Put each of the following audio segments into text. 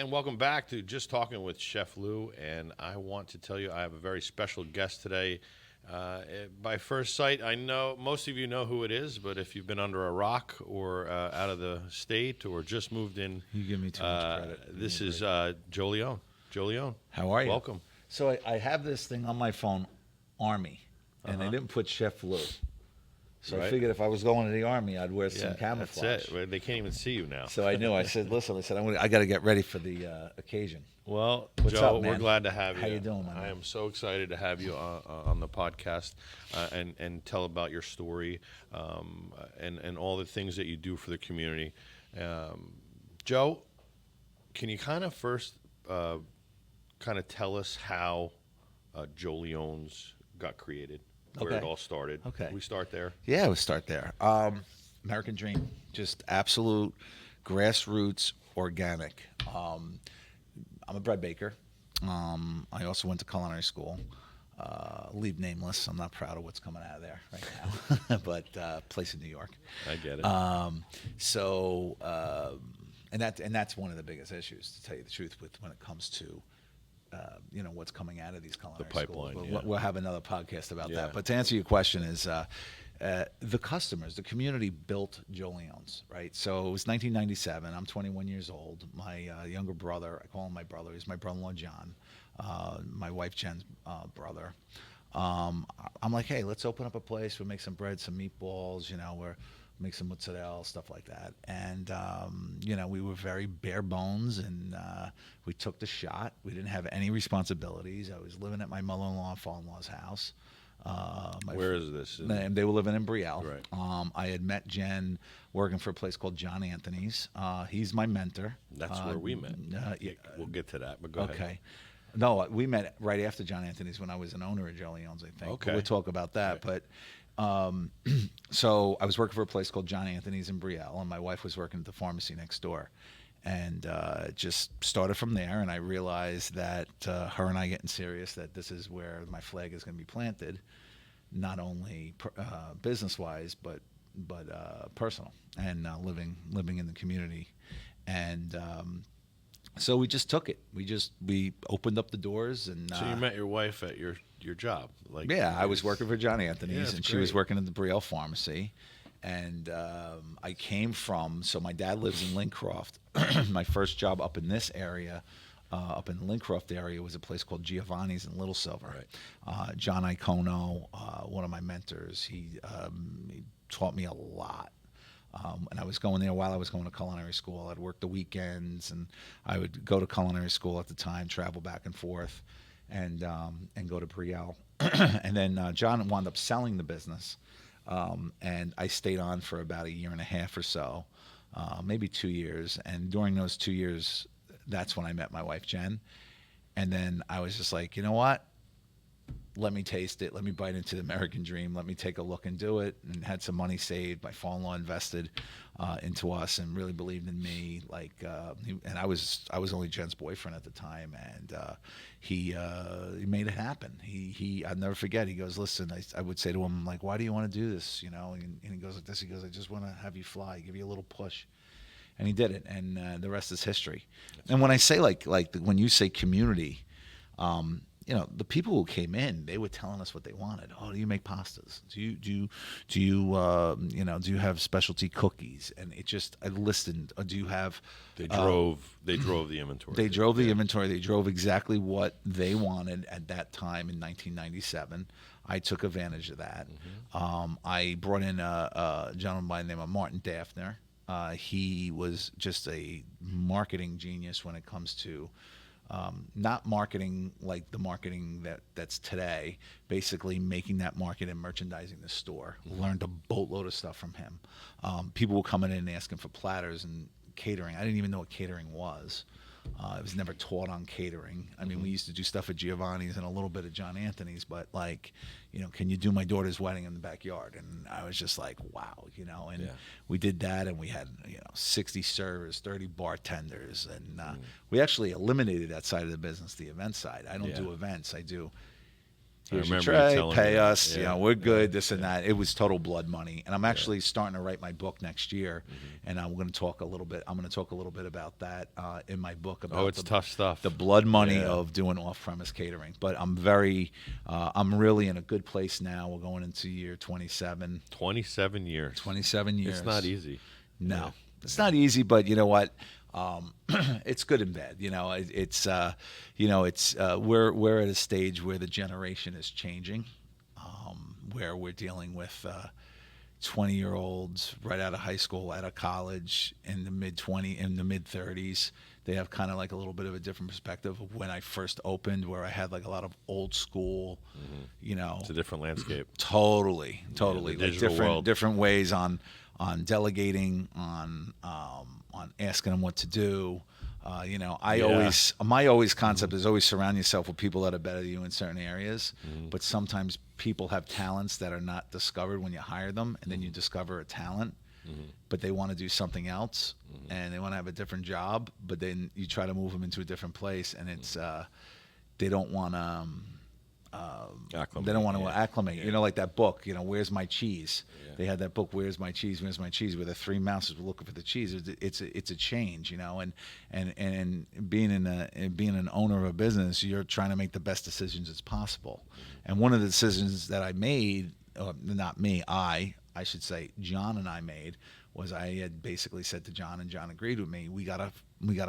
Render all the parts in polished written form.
And welcome back to Just Talking with Chef Lou. And I want to tell you I have a very special guest today. By first sight, I know most of you know who it is, but if you've been under a rock or out of the state or just moved in, You give me too much credit. this is Joe Leone. Joe Leone. How are you? Welcome. So I have this thing on my phone, Army, and they didn't put Chef Lou. So I figured if I was going to the Army, I'd wear some camouflage. That's it. They can't even see you now. So I knew. I said, listen, I got to get ready for the occasion. Well, What's Joe, up, man? we're glad to have you. How you doing, man? I am so excited to have you on the podcast and tell about your story and all the things that you do for the community. Joe, can you kind of first tell us how Joe Leone's got created, where it all started? Okay. We start there. Yeah, we'll start there. American Dream, just absolute grassroots, organic. I'm a bread baker. I also went to culinary school. Leave nameless. I'm not proud of what's coming out of there right now, but place in New York. I get it. And that's one of the biggest issues, to tell you the truth, when it comes to what's coming out of these culinary pipeline, schools. yeah. We'll have another podcast about Yeah. that. But to answer your question is, the customers, the community built Joe Leone's, right? So it was 1997. I'm 21 years old. My younger brother, I call him my brother. He's my brother-in-law, John. My wife, Jen's brother. I'm like, hey, let's open up a place. We'll make some bread, some meatballs, we'll make some mozzarella, stuff like that. And, we were very bare bones, and we took the shot. We didn't have any responsibilities. I was living at my mother-in-law and father-in-law's house. Where is this? They were living in Brielle. Right. I had met Jen working for a place called John Anthony's. He's my mentor. That's where we met. Yeah. We'll get to that, but go ahead. Okay. No, we met right after John Anthony's when I was an owner of Joe Leone's, I think. Okay. We'll talk about that. Right. But so I was working for a place called John Anthony's in Brielle, and my wife was working at the pharmacy next door. And it just started from there, and I realized that her and I getting serious, that this is where my flag is going to be planted, not only business-wise, but personal, and living in the community. And so we just took it. We opened up the doors, and So you met your wife at your job, I was working for John Anthony's, and she was great. working in the Brielle pharmacy. And I came from, so my dad lives in Lincroft. My first job up in this area, up in the Lincroft area, was a place called Giovanni's in Little Silver. Right. John Iacono, one of my mentors, he taught me a lot. And I was going there while I was going to culinary school. I'd work the weekends, and I would go to culinary school at the time, travel back and forth, and go to Brielle. And then John wound up selling the business. And I stayed on for about a year and a half or so, maybe 2 years. And during those 2 years, that's when I met my wife, Jen. And then I was just like, you know what? Let me taste it. Let me bite into the American dream. Let me take a look and do it. And had some money saved. My father-in-law invested into us and really believed in me. And I was only Jen's boyfriend at the time, and he made it happen. I'll never forget. He goes, listen, I would say to him, like, why do you want to do this? And he goes like this. He goes, I just want to have you fly, give you a little push. And he did it, and the rest is history. And when I say when you say community, the people who came in, they were telling us what they wanted. Oh, do you make pastas? Do you have specialty cookies? And I listened. Do you have? They drove the inventory. They drove the inventory. They drove exactly what they wanted at that time in 1997. I took advantage of that. Mm-hmm. I brought in a gentleman by the name of Martin Daffner. He was just a marketing genius when it comes to not marketing like the marketing that's today, basically making that market and merchandising the store. Mm-hmm. Learned a boatload of stuff from him. People were coming in and asking for platters and catering. I didn't even know what catering was. I was never taught on catering. I mean, we used to do stuff at Giovanni's and a little bit at John Anthony's, but can you do my daughter's wedding in the backyard? And I was just like, wow, and we did that, and we had, 60 servers, 30 bartenders, and we actually eliminated that side of the business, the event side. I don't do events. I do here's your remember you tray, telling me pay that. us, Yeah, we're good, this and that. It was total blood money. And I'm actually starting to write my book next year, Mm-hmm. and I'm going to talk a little bit about that in my book about Oh, it's tough stuff. the blood money Yeah. of doing off-premise catering. But I'm really in a good place now. We're going into year 27. 27 years. 27 years. It's not easy. No, Yeah. it's not easy, but you know what? It's good and bad. We're at a stage where the generation is changing, where we're dealing with 20-year-olds right out of high school, out of college, in the mid 30s. They have kind of like a little bit of a different perspective of when I first opened, where I had like a lot of old school, It's a different landscape. Totally, the like digital world. different ways on delegating, on asking them what to do. My always concept is always surround yourself with people that are better than you in certain areas. But sometimes people have talents that are not discovered when you hire them, and then you discover a talent, but they want to do something else, and they want to have a different job. But then you try to move them into a different place, and it's they don't want to. Acclimate, They don't want to yeah. acclimate. Yeah. Like that book, Where's My Cheese? Yeah. They had that book, Where's My Cheese? Where's My Cheese? Where the three mouses were looking for the cheese. It's a change, and being an owner of a business, you're trying to make the best decisions as possible. And one of the decisions that I made, not me, I should say, John and I made, was I had basically said to John, and John agreed with me, we gotta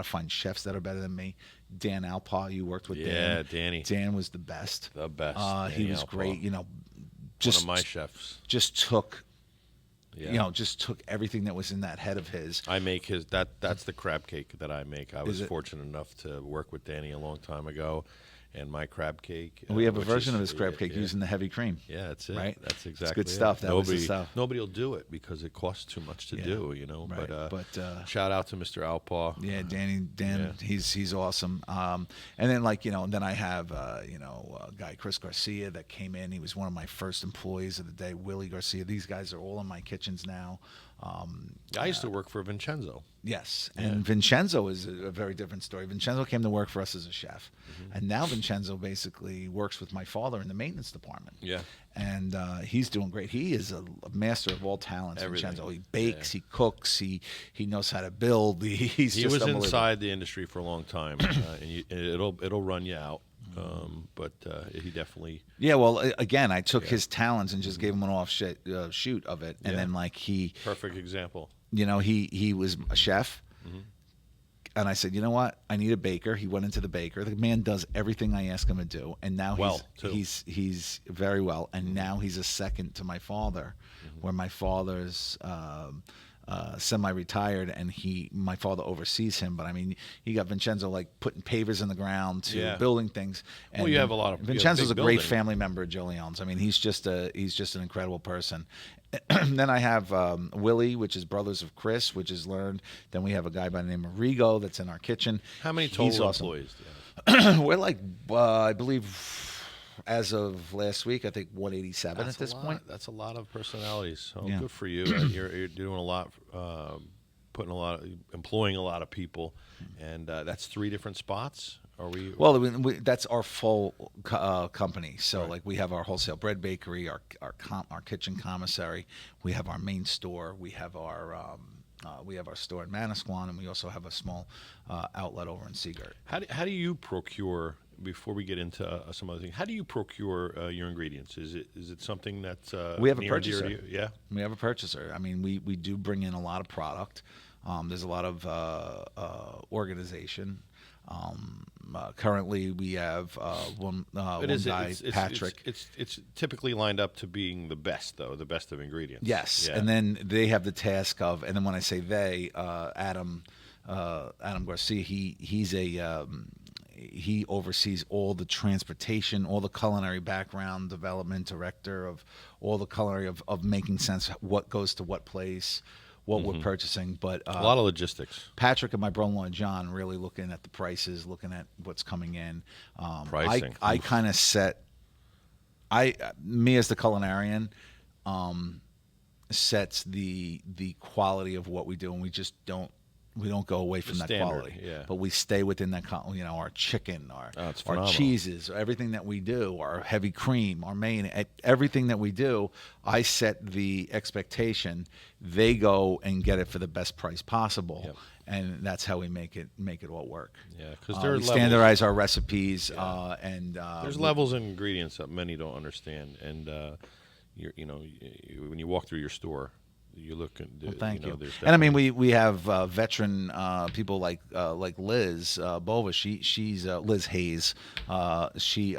find chefs that are better than me. Dan Alpaw, you worked with Dan. Yeah, Danny. Dan was the best. The best. He Danny was Alpaw. great. One of my chefs. Just took, Yeah. just took everything that was in that head of his. I make that's the crab cake that I make. I was it? fortunate enough to work with Danny a long time ago, and my crab cake. We have a which version is- of his crab cake yeah. using the heavy cream. Yeah, that's it. Right? That's It's exactly good stuff. It. That was the stuff. Nobody will do it because it costs too much to do. Right. But shout out to Mr. Alpaw. Yeah, Dan, Yeah. he's awesome. And then then I have a guy, Chris Garcia, that came in. He was one of my first employees of the day. Willie Garcia. These guys are all in my kitchens now. I used to work for Vincenzo. Yes, and Vincenzo is a very different story. Vincenzo came to work for us as a chef, Mm-hmm. and now Vincenzo basically works with my father in the maintenance department. Yeah. And he's doing great. He is a master of all talents. Everything. Vincenzo. He bakes, Yeah. he cooks, he knows how to build. He was inside the industry for a long time, and it'll run you out. But he definitely. Yeah, well, again, I took his talents and just gave him an shoot of it, and Yeah. then he, Perfect example. he was a chef. And I said, you know what? I need a baker. He went into the baker. The man does everything I ask him to do, and now he's very well. And now he's a second to my father, where my father's semi-retired, and my father oversees him. But I mean, he got Vincenzo like putting pavers in the ground to Yeah. building things. And Well, you have a lot of Vincenzo's a big great building. family member of Joe Leone's. I mean, he's just an incredible person. Then I have Willie, which is Brothers of Chris, which is learned. Then we have a guy by the name of Rigo that's in our kitchen. How many He's total awesome. employees do you have? We're like, I believe, as of last week, I think 187 That's at this a lot. point. That's a lot of personalities. So Yeah. good for you. You're doing a lot, employing a lot of people, and that's 3 different spots. Are we? Well, that's our full company. So, Right. like, we have our wholesale bread bakery, our kitchen commissary. We have our main store. We have our store in Manasquan, and we also have a small outlet over in Seagirt. How do you procure? Before we get into some other things, how do you procure your ingredients? Is it something that's We have a near and dear to purchaser. you? Yeah. We have a purchaser. I mean, we do bring in a lot of product. There's a lot of organization. Currently, we have one guy, Patrick. It's typically lined up to being the best, though, the best of ingredients. Yes, Yeah. and then they have the task of, and then when I say they, Adam Garcia, he oversees all the transportation, all the culinary background development, director of all the culinary of making sense what goes to what place, what we're purchasing. But a lot of logistics. Patrick and my brother-in-law John really looking at the prices, looking at what's coming in. Pricing. I kind of me as the culinarian, sets the quality of what we do, and we just don't We don't go away from that standard, quality, yeah. but we stay within that. Our chicken, Oh, it's our phenomenal. cheeses, everything that we do, our heavy cream, our mayonnaise, everything that we do. I set the expectation. They go and get it for the best price possible, Yep. and that's how we make it all work. Yeah, because there are We levels. standardize our recipes, Yeah. and There's levels and ingredients that many don't understand, and when you walk through your store, you look and Well, thank you. there's And I mean, definitely- we have veteran people like Liz Bova. She's Liz Hayes. She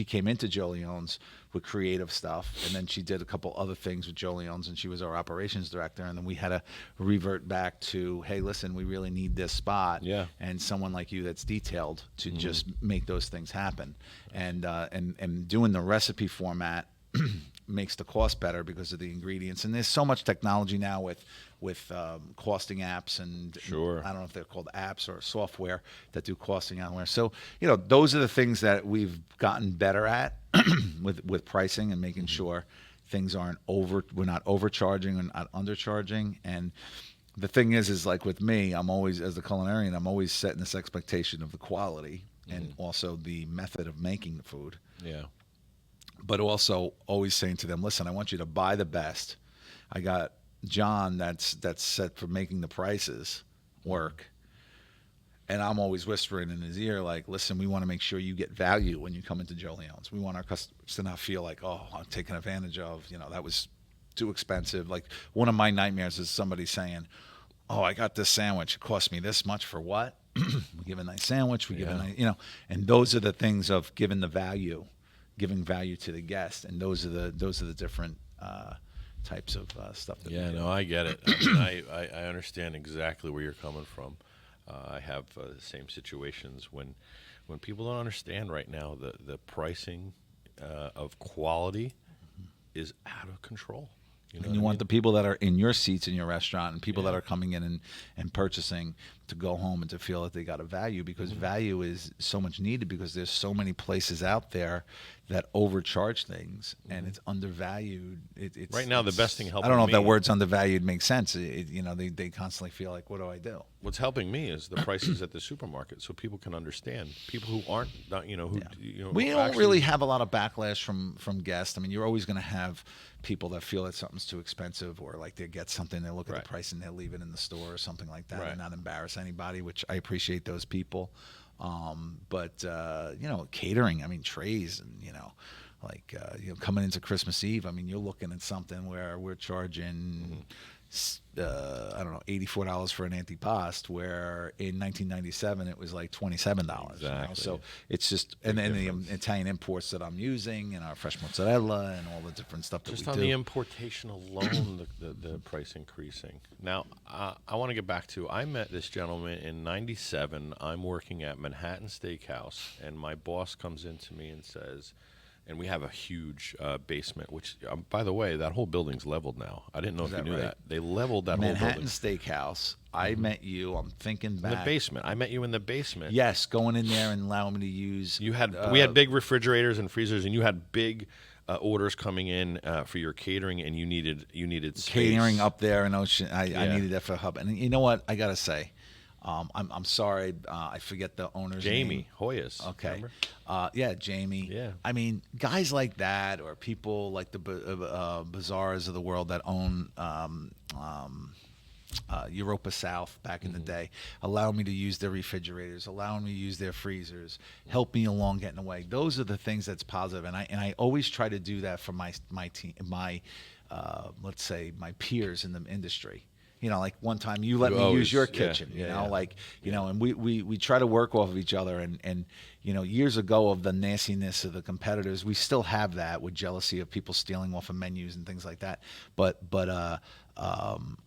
came into Joe Leone's with creative stuff, and then she did a couple other things with Joe Leone's, and she was our operations director. And then we had to revert back to, hey, listen, we really need this spot, Yeah. and someone like you that's detailed to just make those things happen. And doing the recipe format makes the cost better because of the ingredients. And there's so much technology now with costing apps, and Sure. I don't know if they're called apps or software that do costing on there. So those are the things that we've gotten better at with pricing and making sure things aren't we're not overcharging and not undercharging. And the thing is like with me, I'm always, as the culinarian, I'm always setting this expectation of the quality and also the method of making the food. yeah. But also always saying to them, listen, I want you to buy the best. I got John that's set for making the prices work. And I'm always whispering in his ear, like, listen, we want to make sure you get value when you come into Joe Leone's. We want our customers to not feel like, oh, I'm taken advantage of, that was too expensive. Like, one of my nightmares is somebody saying, oh, I got this sandwich. It cost me this much for what? We give a nice sandwich. We give a nice, and those are the things of giving value to the guest. And those are the different types of stuff that we do. No, I get it. I mean, I understand exactly where you're coming from. I have the same situations when people don't understand right now the pricing of quality is out of control. And you want the people that are in your seats in your restaurant and people that are coming in and purchasing to go home and to feel that they got a value, because value is so much needed, because there's so many places out there that overcharge things and it's undervalued. It's Right now, the best thing I helping don't know if that me- word's undervalued makes sense. They constantly feel like, what do I do? What's helping me is the prices at the supermarket, so people can understand. People who aren't, We don't actually- really have a lot of backlash from guests. I mean, you're always going to have people that feel that something's too expensive, or like they get something, they look at Right. the price and they'll leave it in the store or something like that, Right. and not embarrass anybody, which I appreciate those people. But catering, I mean, trays, and coming into Christmas Eve, I mean, you're looking at something where we're charging I don't know, $84 for an antipasto, where in 1997 it was like $27. Exactly. So it's just, and then the difference. Italian imports that I'm using, and our fresh mozzarella, and all the different stuff that Just we on do. the importation alone, the price increasing. Now, I want to get back to, I met this gentleman in 97. I'm working at Manhattan Steakhouse, and my boss comes in to me and says, and we have a huge basement, which, by the way, that whole building's leveled now. I didn't know if you that knew right? that. They leveled that Manhattan whole building. Steakhouse. I met you. I'm thinking In back. the basement. I met you in the basement. Yes, going in there and allowing me to use. We had big refrigerators and freezers, and you had big orders coming in for your catering, and you needed space. catering up there in Ocean. I Yeah. needed that for a hub. And you know what? I gotta say, I'm sorry. I forget the owner's name. Jamie Hoyas. Okay. Remember? Yeah, Jamie. Yeah. I mean, guys like that, or people like the Bazaars of the world that own Europa South back in the day, allow me to use their refrigerators, allow me to use their freezers, help me along getting away. Those are the things that's positive, and I always try to do that for my team, let's say my peers in the industry. Like one time you let me use your kitchen, and we try to work off of each other. And years ago, of the nastiness of the competitors, we still have that with jealousy of people stealing off of menus and things like that. But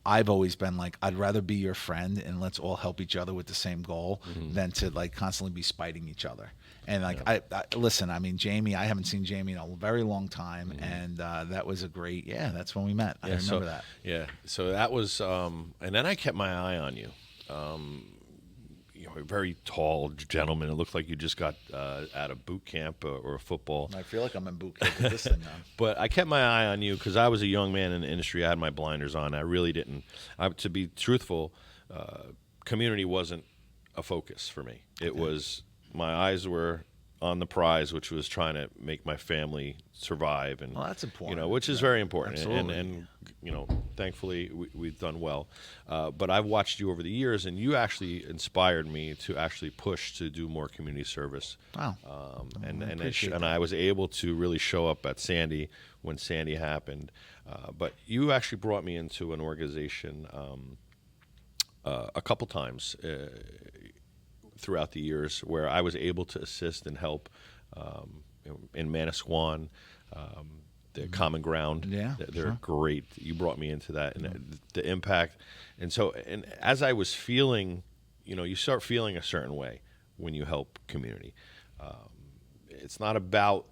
I've always been like, I'd rather be your friend and let's all help each other with the same goal than to constantly be spiting each other. And I listen, I mean, Jamie, I haven't seen Jamie in a very long time, and that was a great, that's when we met. I remember that. Yeah, so that was, and then I kept my eye on you. a very tall gentleman. It looked like you just got out of boot camp or football. I feel like I'm in boot camp with this thing now. But I kept my eye on you because I was a young man in the industry. I had my blinders on. I really didn't. To be truthful, community wasn't a focus for me. It was, my eyes were on the prize, which was trying to make my family survive, and Well, that's important. which is very important. Absolutely. And thankfully we've done well. But I've watched you over the years, and you actually inspired me to actually push to do more community service. Wow. And I was able to really show up at Sandy when Sandy happened. But you actually brought me into an organization a couple times throughout the years where I was able to assist and help in Manasquan, the Common Ground. Yeah, They're sure. great. You brought me into that, and the impact. And so, and as I was feeling, you start feeling a certain way when you help community. It's not about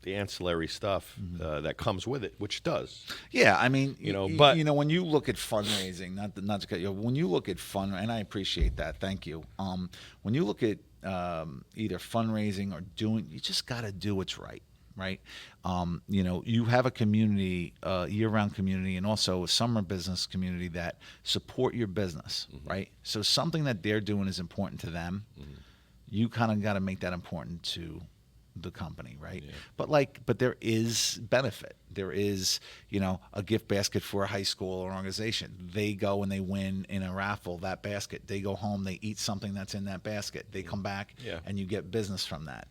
the ancillary stuff that comes with it, which does. Yeah, I mean, but when you look at fundraising, not to cut you, when you look at and I appreciate that, thank you. When you look at either fundraising or doing, you just got to do what's right. Right, you have a community, year-round community, and also a summer business community that support your business, right? So something that they're doing is important to them. You kind of got to make that important to the company, right? Yeah. But there is benefit. There is, a gift basket for a high school or organization. They go and they win in a raffle that basket. They go home, they eat something that's in that basket. They come back and you get business from that.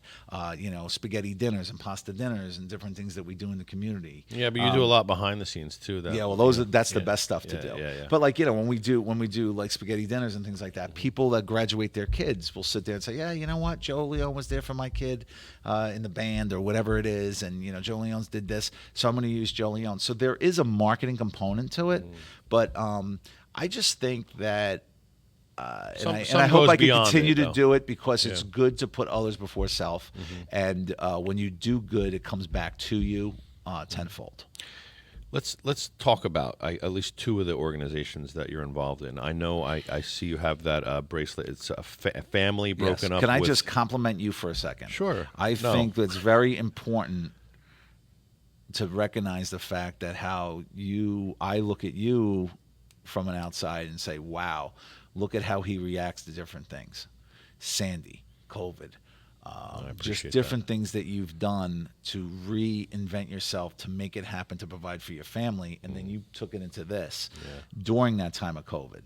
Spaghetti dinners and pasta dinners and different things that we do in the community. Yeah, but you do a lot behind the scenes too. That's the best stuff to do. Yeah. But when we do like spaghetti dinners and things like that, people that graduate their kids will sit there and say, yeah, you know what, Joe Leone was there for my kid in the band or whatever it is, and Joe Leone's did this, so I'm going to use Joe Leone. So there is a marketing component to it, but I just think that, and I hope I can continue to do it because it's good to put others before self, and when you do good, it comes back to you tenfold. Let's talk about at least two of the organizations that you're involved in. I know I see you have that bracelet. It's a family broken up. Can I just compliment you for a second? Sure. I think it's very important to recognize the fact that I look at you from an outside and say, wow, look at how he reacts to different things. Sandy, COVID, just different things that you've done to reinvent yourself, to make it happen, to provide for your family, and then you took it into this during that time of COVID.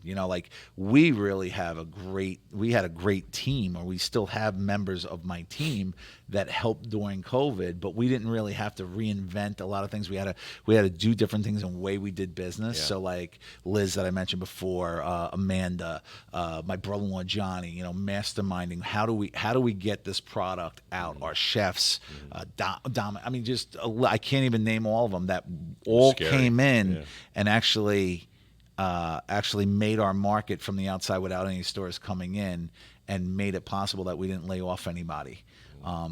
We really had a great team, or we still have members of my team that helped during COVID, but we didn't really have to reinvent a lot of things. We had to do different things in the way we did business. So like Liz that I mentioned before, Amanda, my brother-in-law Johnny, masterminding how do we get this product out? Our chefs, Dom, I mean, I can't even name all of them that all came in and actually made our market from the outside without any stores coming in, and made it possible that we didn't lay off anybody.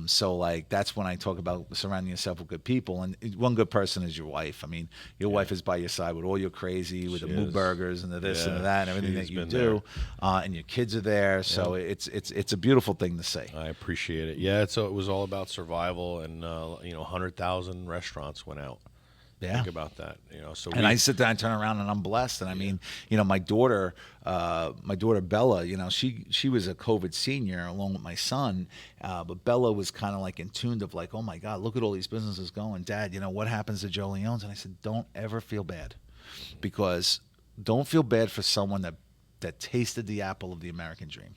So that's when I talk about surrounding yourself with good people, and one good person is your wife. I mean, your wife is by your side with all your crazy, with the Moo Burgers and the this and the that and everything that you do, and your kids are there. So it's a beautiful thing to say. I appreciate it. Yeah, it was all about survival, and 100,000 restaurants went out. Yeah. Think about that. I sit there and turn around and I'm blessed. And I mean, my daughter Bella, she was a COVID senior along with my son, but Bella was kind of in tune of oh my God, look at all these businesses going. Dad, what happens to Joe Leone's? And I said, don't ever feel bad, because don't feel bad for someone that tasted the apple of the American dream.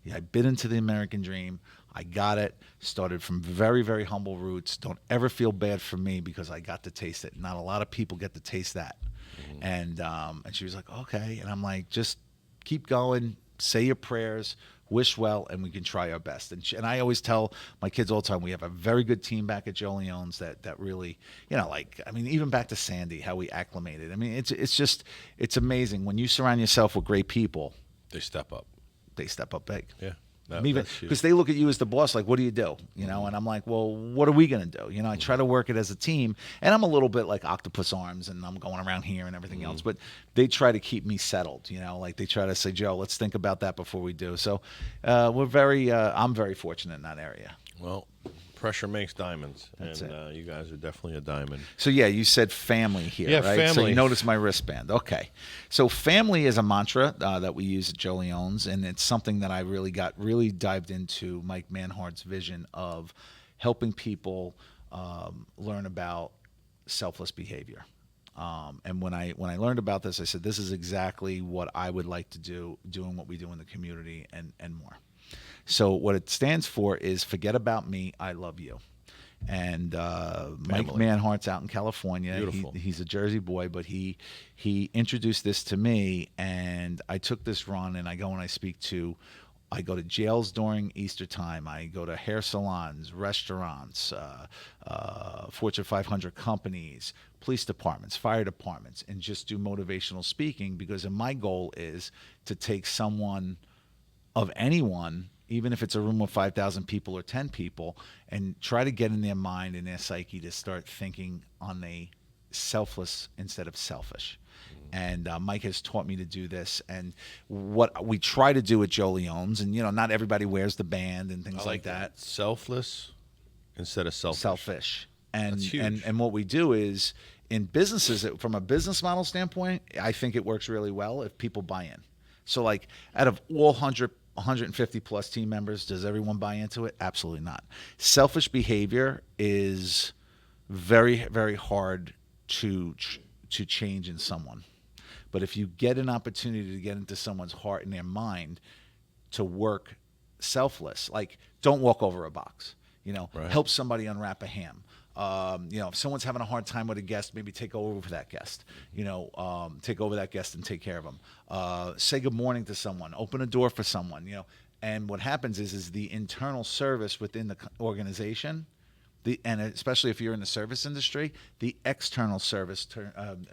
Yeah, I bit into the American dream. I got it. Started from very, very humble roots. Don't ever feel bad for me, because I got to taste it. Not a lot of people get to taste that. And she was like, okay. And I'm like, just keep going. Say your prayers. Wish well, and we can try our best. And I always tell my kids all the time, we have a very good team back at Joe Leone's that really, even back to Sandy, how we acclimated. I mean, it's amazing when you surround yourself with great people. They step up. They step up big. Yeah. Even That's huge. because they look at you as the boss, like, what do you do? You know, and I'm like, well, what are we gonna do? You know, I try to work it as a team, and I'm a little bit like octopus arms, and I'm going around here and everything else. But they try to keep me settled. You know, like they try to say, Joe, let's think about that before we do. So I'm very fortunate in that area. Well, pressure makes diamonds, That's and you guys are definitely a diamond. So yeah, you said family here, Yeah, right? So family. you notice my wristband. Okay. So family is a mantra that we use at Joe Leone's, and it's something that I really dived into Mike Manhardt's vision of helping people learn about selfless behavior. And when I learned about this, I said, this is exactly what I would like to do, doing what we do in the community and more. So what it stands for is forget about me, I love you. And Mike Family. Manhardt's out in California. Beautiful. He's a Jersey boy, but he introduced this to me, and I took this run, and I go and I go to jails during Easter time. I go to hair salons, restaurants, Fortune 500 companies, police departments, fire departments, and just do motivational speaking because my goal is to take someone of anyone, even if it's a room of 5,000 people or 10 people, and try to get in their mind and their psyche to start thinking on a selfless instead of selfish. And Mike has taught me to do this. And what we try to do at Joe Leone's, and not everybody wears the band and things I like that. Selfless instead of selfish. Selfish. And That's huge. and what we do is in businesses, from a business model standpoint, I think it works really well if people buy in. So like out of all 150 plus team members, does everyone buy into it? Absolutely not. Selfish behavior is very, very hard to change in someone. But if you get an opportunity to get into someone's heart and their mind to work selfless, like don't walk over a box, Right. help somebody unwrap a ham. If someone's having a hard time with a guest, maybe take over for that guest. Take over that guest and take care of them. Say good morning to someone. Open a door for someone. And what happens is the internal service within the organization, and especially if you're in the service industry, the external service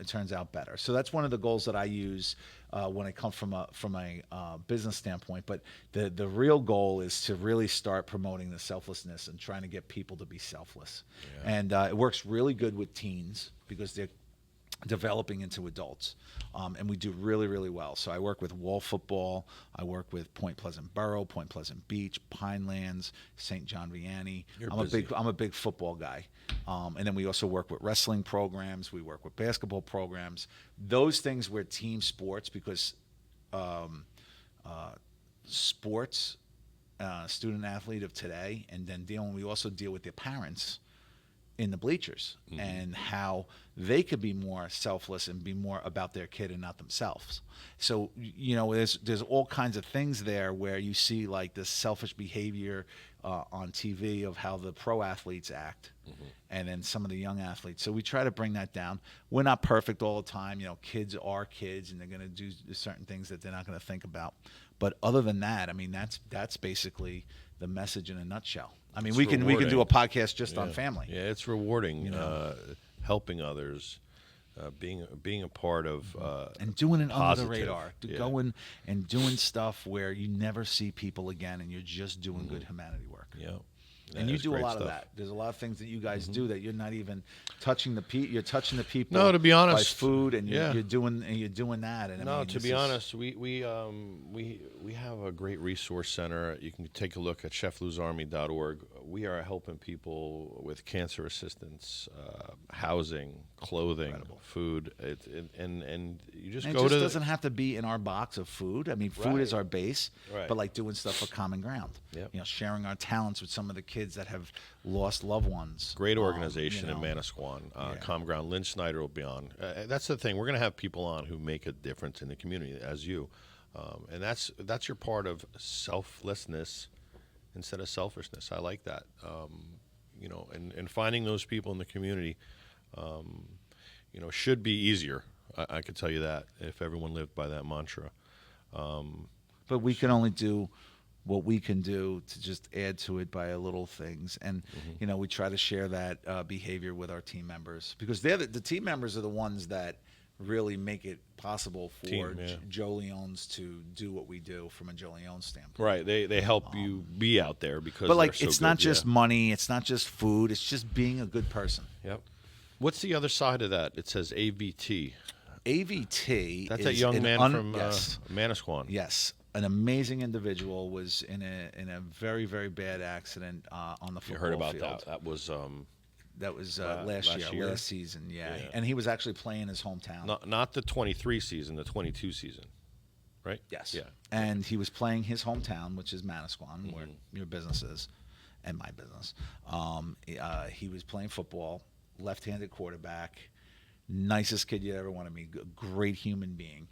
turns out better. So that's one of the goals that I use when I come from a business standpoint. But the real goal is to really start promoting the selflessness and trying to get people to be selfless. Yeah. And it works really good with teens because they're developing into adults, and we do really, really well. So I work with Wall Football, I work with Point Pleasant Borough, Point Pleasant Beach, Pinelands, St. John Vianney. I'm a big football guy, and then we also work with wrestling programs. We work with basketball programs. Those things were team sports because sports, student athlete of today, and then we also deal with their parents in the bleachers and how they could be more selfless and be more about their kid and not themselves. So, there's all kinds of things there where you see like this selfish behavior on TV of how the pro athletes act and then some of the young athletes. So we try to bring that down. We're not perfect all the time. Kids are kids and they're going to do certain things that they're not going to think about. But other than that, I mean, that's basically the message in a nutshell. I mean, we can do a podcast just on family. Yeah, it's rewarding. Helping others, being a part of and doing it positive. under the radar, going and doing stuff where you never see people again, and you're just doing good humanity work. Yeah. And you do a lot of that. There's a lot of things that you guys do that you're not even touching the people. You're touching the people. No, to be honest, by food, and you're doing that. And no, to be honest, we have a great resource center. You can take a look at cheflouzarmy.org. We are helping people with cancer assistance, housing, clothing, food. And you just go to. It doesn't have to be in our box of food. I mean, food is our base, but like doing stuff for common ground. Yep. Sharing our talents with some of the kids that have lost loved ones. Great organization in Manasquan. Common Ground. Lynn Snyder will be on. That's the thing. We're going to have people on who make a difference in the community, as you. And that's your part of selflessness instead of selfishness. I like that. And finding those people in the community, should be easier. I could tell you that if everyone lived by that mantra. But we can only do what we can do to just add to it by little things. And, we try to share that behavior with our team members because the team members are the ones that really make it possible for Team, yeah. Joe Leone's to do what we do from a Joe Leone standpoint. Right. They help you be out there because. But like, they're so it's good, not just yeah. money, it's not just food, it's just being a good person. Yep. What's the other side of that? It says AVT. AVT. That's is that young an man from yes, Manasquan. yes, an amazing individual, was in a very, very bad accident on the You football heard about field. that? That was That was last year? last season, yeah. Yeah. And he was actually playing his hometown. not the 23 season, the 22 season, right? Yes. Yeah. And he was playing his hometown, which is Manasquan, where your business is, and my business. He was playing football, left-handed quarterback, nicest kid you ever want to meet, great human being.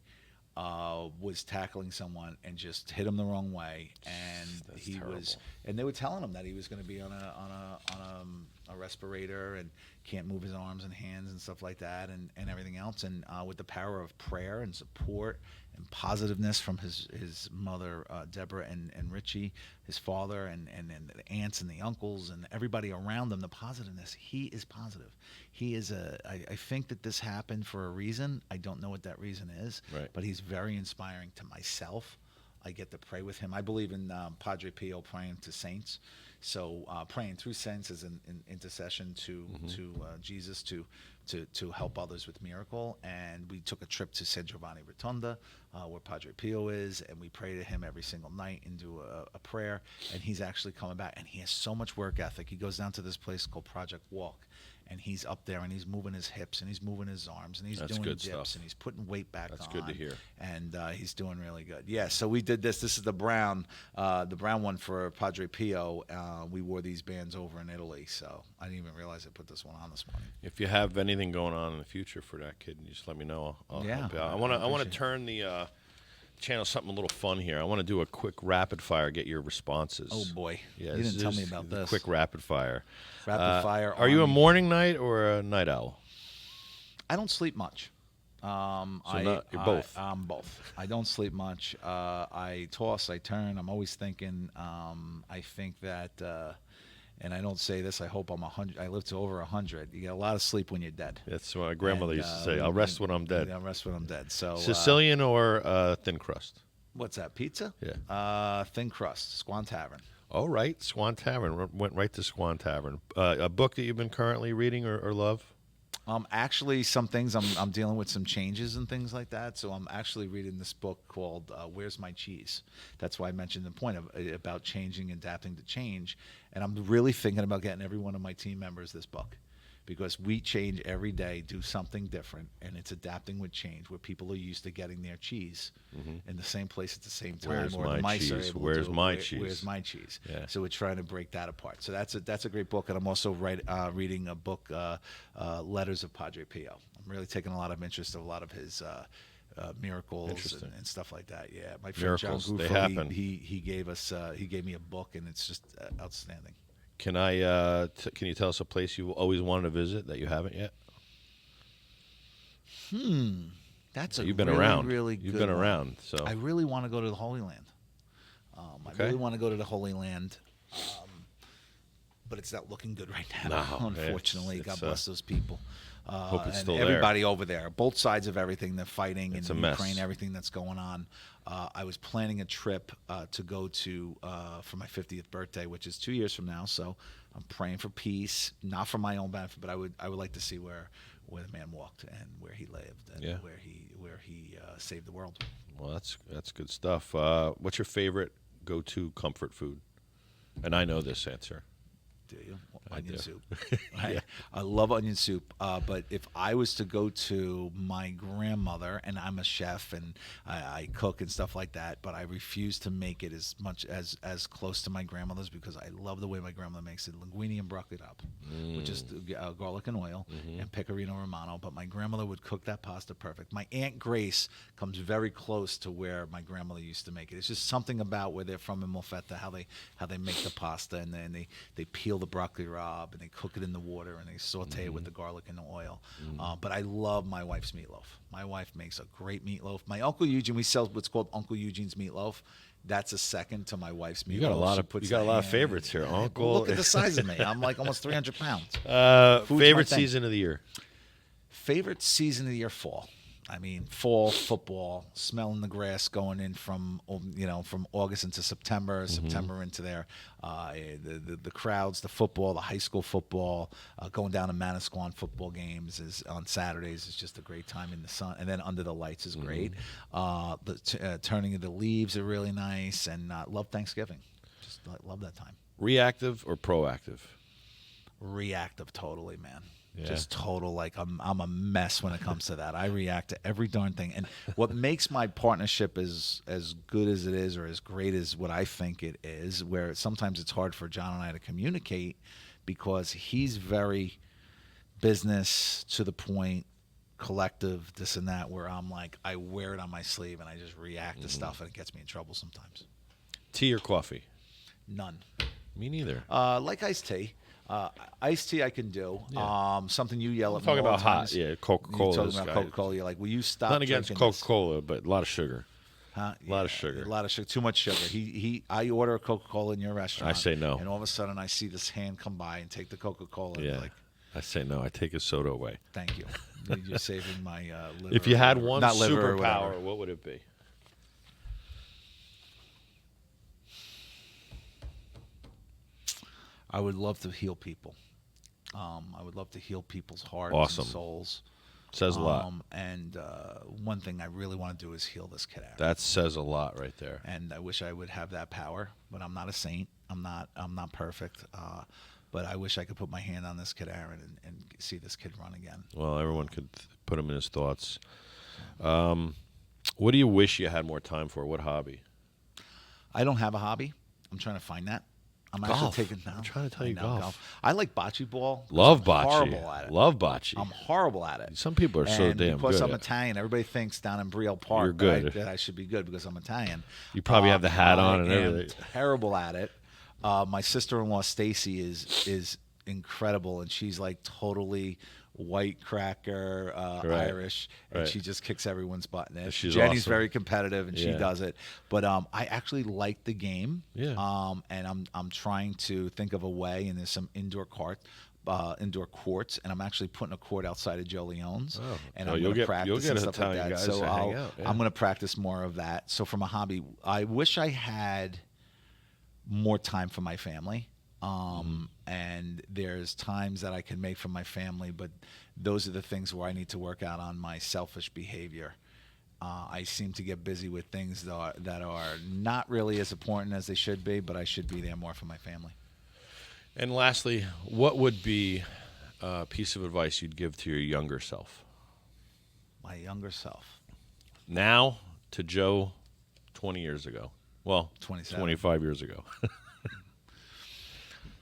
Was tackling someone and just hit him the wrong way, and That's he terrible. was, and they were telling him that he was going to be on a respirator and can't move his arms and hands and stuff like that, and everything else. And with the power of prayer and support and positiveness from his mother Deborah and Richie, his father, and the aunts and the uncles and everybody around him, the positiveness. He is positive. He is I think that this happened for a reason. I don't know what that reason is, Right. but he's very inspiring to myself. I get to pray with him. I believe in Padre Pio praying to saints. So praying through saints is an intercession to Jesus to help others with miracle. And we took a trip to San Giovanni Rotonda, where Padre Pio is, and we pray to him every single night and do a prayer. And he's actually coming back, and he has so much work ethic. He goes down to this place called Project Walk, and he's up there and he's moving his hips and he's moving his arms and he's That's doing good dips stuff. and he's putting weight back That's on. good to hear. And he's doing really good. Yeah, so we did this. This is the brown one for Padre Pio. We wore these bands over in Italy, so I didn't even realize I put this one on this morning. If you have anything going on in the future for that kid, you just let me know. I'll Yeah, help you out. I I want to appreciate it. turn the channel something a little fun here. I want to do a quick rapid fire, get your responses. Oh boy, Yeah, you this didn't tell is me about the this. Quick rapid fire. Rapid fire. Are you a Army. morning night or a night owl? I don't sleep much. You're both. I'm both. I don't sleep much. I toss, I turn. I'm always thinking. I think that, and I don't say this. I hope I'm 100. I live to over 100. You get a lot of sleep when you're dead. That's what my grandmother And, used to say. I'll rest when I'm dead. I'll rest when I'm dead. So Sicilian or thin crust? what's that? Pizza? Yeah. Thin crust. Squan Tavern. All right, Swan Tavern. Went right to Swan Tavern. A book that you've been currently reading or love? Actually, some things I'm dealing with some changes and things like that. So I'm actually reading this book called "Where's My Cheese." That's why I mentioned the point about changing, adapting to change. And I'm really thinking about getting every one of my team members this book, because we change every day, do something different, and it's adapting with change. Where people are used to getting their cheese in the same place at the same time, Where's or my the mice are cheese? able to Where's do it. my cheese? Where's my cheese? Yeah. So we're trying to break that apart. So that's a great book, and I'm also reading a book, Letters of Padre Pio. I'm really taking a lot of interest in a lot of his miracles Interesting. and stuff like that. Yeah, my friend Miracles, John they Gufo, happen. he gave me a book, and it's just outstanding. Can can you tell us a place you always wanted to visit that you haven't yet? That's a You've been really, around. really You've good been one. around. So I really want to go to the Holy Land. Okay. I really want to go to the Holy Land, but it's not looking good right now. No, unfortunately, it's, God bless those people. hope it's and still there. everybody over there, both sides of everything, they're fighting It's in a mess. Ukraine, everything that's going on. I was planning a trip to go to for my 50th birthday, which is 2 years from now. So I'm praying for peace, not for my own benefit, but I would like to see where the man walked and where he lived and Yeah. where he saved the world. Well, that's good stuff. What's your favorite go-to comfort food? And I know this answer. Do you? I Onion do. soup. I love onion soup. But if I was to go to my grandmother, and I'm a chef and I cook and stuff like that, but I refuse to make it as much as close to my grandmother's, because I love the way my grandmother makes it. Linguine and broccoli up, which is garlic and oil, and pecorino romano. But my grandmother would cook that pasta perfect. My Aunt Grace comes very close to where my grandmother used to make it. It's just something about where they're from in Molfetta, how they make the pasta, and then they peel the broccoli rabe and they cook it in the water and they saute it with the garlic and the oil. But I love my wife's meatloaf. My wife makes a great meatloaf. My Uncle Eugene, we sell what's called Uncle Eugene's meatloaf. That's a second to my wife's meatloaf. You got a lot She of puts you got a the lot of ham favorites in here, it. Uncle. Look at the size of me. I'm like almost 300 pounds. Food's my Favorite thing. season of the year? Favorite season of the year, fall. I mean, fall football, smelling the grass going in from from August into September, September into there. The crowds, the football, the high school football, going down to Manasquan football games is on Saturdays is just a great time in the sun, and then under the lights is great. Turning of the leaves are really nice, and love Thanksgiving. Just love that time. Reactive or proactive? Reactive, totally, man. Yeah. Just total, like I'm a mess when it comes to that. I react to every darn thing. And what makes my partnership as good as it is, or as great as what I think it is, where sometimes it's hard for John and I to communicate because he's very business to the point, collective, this and that, where I'm like, I wear it on my sleeve and I just react to stuff, and it gets me in trouble sometimes. Tea or coffee? None. Me neither. Like iced tea. Iced tea I can do. Yeah. Something you yell at me Talking all about the time hot, is- yeah, You're Coca-Cola. talking about Coca-Cola. You're like, will you stop Nothing against drinking this? Coca-Cola, but a lot of sugar. Huh? A lot of sugar. A lot of sugar. Too much sugar. I order a Coca-Cola in your restaurant. I say no. And all of a sudden I see this hand come by and take the Coca-Cola. And Yeah. be like, I say no. I take his soda away. thank you. You're saving my liver. If you or had whatever. one Not liver or superpower, whatever. what would it be? I would love to heal people. I would love to heal people's hearts Awesome. and souls. Says a lot. And one thing I really want to do is heal this cadaver. That says a lot right there. And I wish I would have that power, but I'm not a saint. I'm not perfect. But I wish I could put my hand on this kid Aaron and see this kid run again. Well, everyone could put him in his thoughts. What do you wish you had more time for? What hobby? I don't have a hobby. I'm trying to find that. I'm Golf. actually taking now. I'm trying to tell you I know, golf. I like bocce ball. Love I'm bocce. Horrible at it. Love bocce. I'm horrible at it. Some people are so And damn because good. I'm at it. Italian, everybody thinks down in Brielle Park You're good. that I should be good because I'm Italian. You probably have the hat on and I am everything. terrible at it. My sister-in-law Stacy is incredible, and she's like totally white cracker, Right. Irish, and Right. she just kicks everyone's butt in it. She's Jenny's awesome. very competitive, and she Yeah. does it. But I actually like the game. Yeah. And I'm trying to think of a way, and there's some indoor courts, and I'm actually putting a court outside of Joe Leone's, Oh. and Oh, I'm you'll going to get practice and stuff Italian like that. guys So to hang out, yeah. I'm going to practice more of that. So from a hobby, I wish I had more time for my family. And there's times that I can make for my family, but those are the things where I need to work out on my selfish behavior. I seem to get busy with things that are not really as important as they should be, but I should be there more for my family. And lastly, what would be a piece of advice you'd give to your younger self? My younger self. Now to Joe 20 years ago. Well, 27. 25 years ago.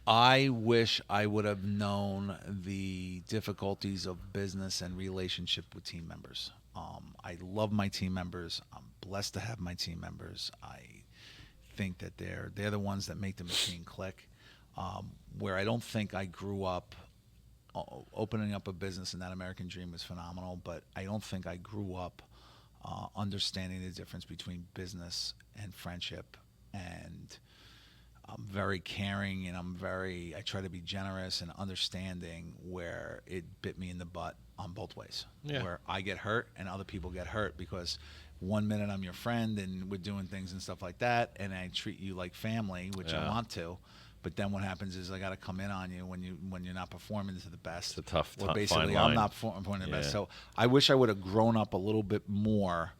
I wish I would have known the difficulties of business and relationship with team members. I love my team members. I'm blessed to have my team members. I think that they're the ones that make the machine click. Where I don't think I grew up, opening up a business and that American dream was phenomenal, but I don't think I grew up understanding the difference between business and friendship. And I'm very caring, and I try to be generous and understanding, where it bit me in the butt on both ways. Yeah. Where I get hurt and other people get hurt because one minute I'm your friend and we're doing things and stuff like that, and I treat you like family, which I Yeah. want to. But then what happens is I got to come in on you when you're not performing to the best. It's a tough Or fine basically, line. I'm not performing to the best. Yeah. So I wish I would have grown up a little bit more.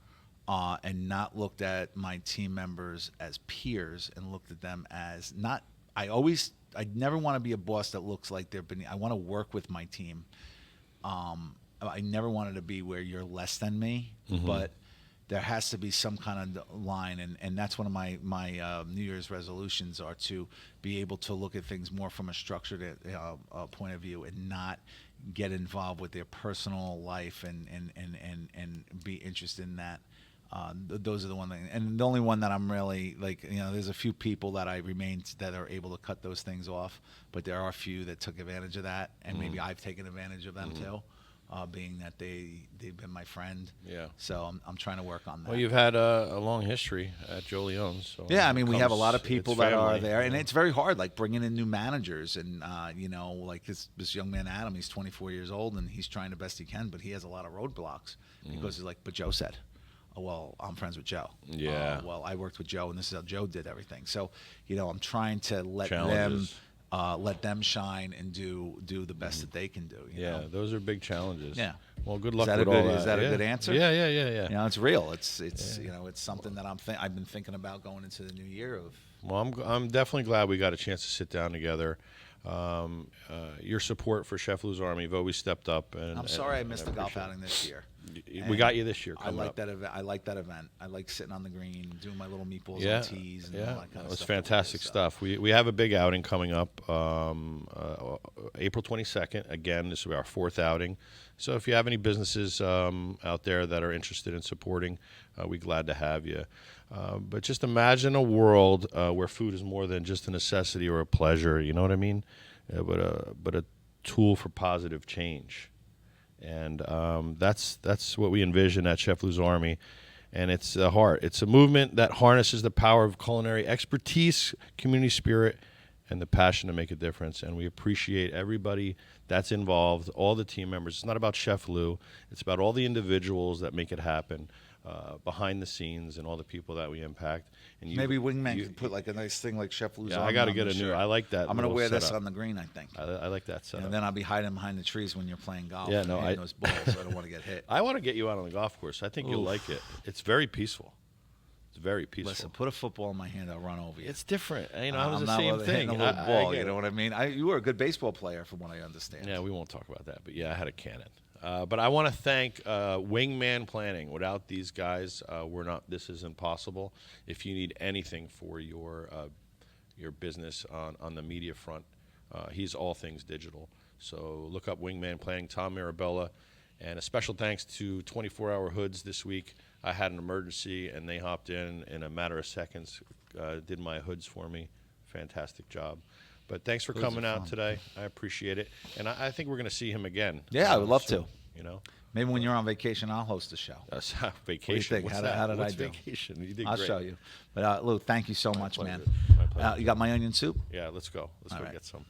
And not looked at my team members as peers, and looked at them as not. I never want to be a boss that looks like they're beneath. I want to work with my team. I never wanted to be where you're less than me, but there has to be some kind of line, and that's one of my New Year's resolutions, are to be able to look at things more from a structured point of view, and not get involved with their personal life and be interested in that. Those are the one thing, and the only one that I'm really like, there's a few people that I remained that are able to cut those things off, but there are a few that took advantage of that, and maybe I've taken advantage of them too. being that they've been my friend. Yeah. So I'm trying to work on that. Well, you've had a long history at Joe Leone. So Yeah, I mean, we have a lot of it's people that are family, there, and you know. it's very hard, like bringing in new managers, and like this young man Adam, he's 24 years old, and he's trying the best he can, but he has a lot of roadblocks because he's like, but Joe said, oh, well, I'm friends with Joe. Yeah. Well, I worked with Joe, and this is how Joe did everything. So, I'm trying to let Challenges. them shine and do the best that they can do. You know? Those are big challenges. Yeah. Well, good luck Is that with a good, all that. Is that yeah. a good answer? Yeah. It's real. It's it's something that I've been thinking about going into the new year of. Well, I'm definitely glad we got a chance to sit down together. Your support for Chef Lou's Army, you've always stepped up. And I'm sorry I and missed the golf appreciate outing this year. it. We got you this year. I Coming like up. that event. I like that event. I like sitting on the green, doing my little meatballs Yeah, on tees, and all that kind that of was stuff. fantastic stuff. We have a big outing coming up, April 22nd. Again, this will be our 4th outing. So if you have any businesses out there that are interested in supporting, we're glad to have you. But just imagine a world where food is more than just a necessity or a pleasure. You know what I mean? But a tool for positive change. And that's what we envision at Chef Lou's Army. And it's the heart. It's a movement that harnesses the power of culinary expertise, community spirit, and the passion to make a difference. And we appreciate everybody that's involved, all the team members. It's not about Chef Lou. It's about all the individuals that make it happen behind the scenes and all the people that we impact. And Maybe Wingman could put like a nice thing like Chef Lou's. Yeah, I got to get a new. I like that. I'm gonna wear this setup. on the green, I think. I like that setup. And then I'll be hiding behind the trees when you're playing golf. Yeah, and no, hitting those balls. So I don't want to get hit. I want to get you out on the golf course. I think you'll like it. It's very peaceful. It's very peaceful. Listen, put a football in my hand, I'll run over you. It's different. I was I'm the not same hitting thing. a little ball. get You it. know what I mean? You were a good baseball player, from what I understand. Yeah, we won't talk about that. But yeah, I had a cannon. But I want to thank Wingman Planning. Without these guys, this isn't possible. If you need anything for your business on the media front, he's all things digital. So look up Wingman Planning, Tom Mirabella. And a special thanks to 24 Hour Hoods this week. I had an emergency, and they hopped in a matter of seconds, did my hoods for me. Fantastic job. But thanks for coming out today. I appreciate it. And I think we're going to see him again. Yeah, I would love soon, to. You know? Maybe when you're on vacation, I'll host a show. Vacation. think? What's How that? did What's I do? vacation? You did I'll great. show you. But Lou, thank you so much, pleasure. man. My pleasure. You got my onion soup? Yeah, let's go. Let's All go right. get some.